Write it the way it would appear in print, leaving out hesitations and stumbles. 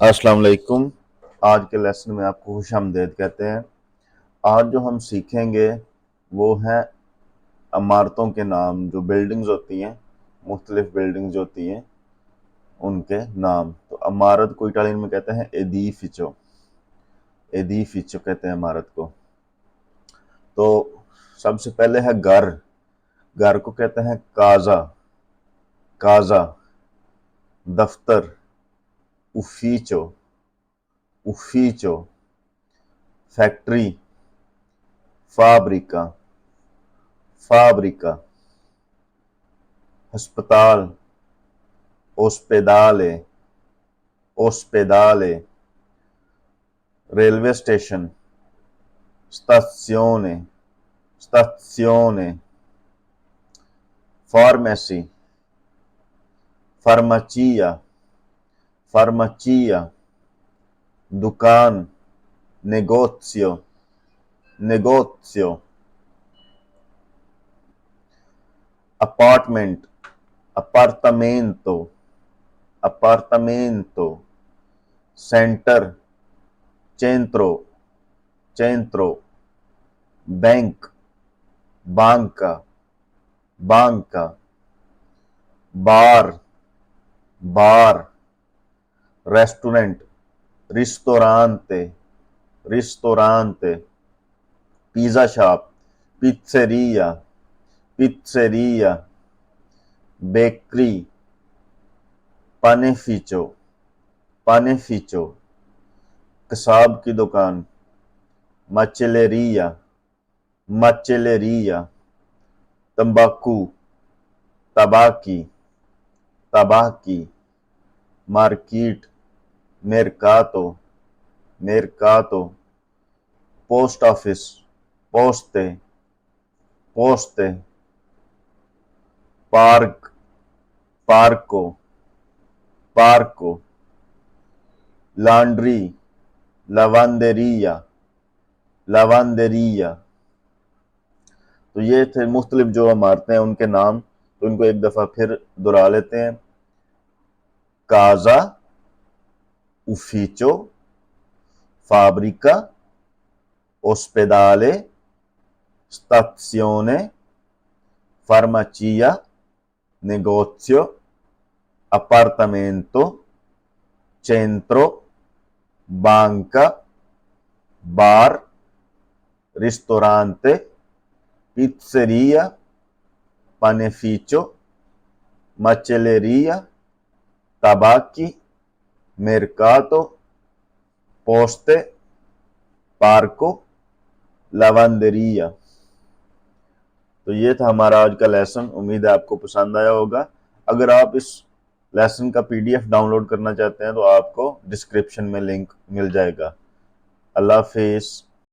अस्सलाम वालेकुम। आज के लेसन में आपको खुशामदीद कहते हैं। आज जो हम सीखेंगे वो है इमारतों के नाम, जो बिल्डिंग्स होती हैं, मुख्तलिफ बिल्डिंग्स होती हैं उनके नाम। तो इमारत को इटालियन में कहते हैं एडिफिcio। एडिफिcio कहते हैं इमारत को। तो सबसे पहले है घर। घर को कहते हैं काजा। काजा। दफ्तर ufficio। ufficio। Factory fabbrica। fabbrica। अस्पताल ospedale। ospedale। Railway station stazione। stazione। Pharmacy farmacia। farmacia। दुकान negozio। negozio। Apartment apartamento। apartamento। Centre centro। centro। Bank banca। banca। Bar बार। Restaurant ristorante। ristorante। Pizza shop पिज़्ज़ेरिया। पिज़्ज़ेरिया। Bakery पानेफिचो। पानेफिचो। कसाब की दुकान मचेलेरिया। मचेलेरिया। तंबाकू तबाकी। तबाकी। मार्केट मेरकातो। मेरकातो। पोस्ट ऑफिस पोस्ते। पोस्ते। पार्क पार्को। पार्को। लॉन्ड्री लवांदेरिया। लवांदेरिया। तो ये थे मुख्तलिफ जो इमारतें हैं उनके नाम। तो इनको एक दफा फिर दोहरा लेते हैं। Kaza ufficio। fabbrica। ospedale। stazione। farmacia। negozio। appartamento। centro। banca। bar। ristorante। pizzeria। panificio। macelleria। tabacchi। mercato। poste। पार्को। लावांदेरिया। तो ये था हमारा आज का लेसन। उम्मीद है आपको पसंद आया होगा। अगर आप इस लेसन का पीडीएफ डाउनलोड करना चाहते हैं तो आपको डिस्क्रिप्शन में लिंक मिल जाएगा। अल्लाह हाफिज।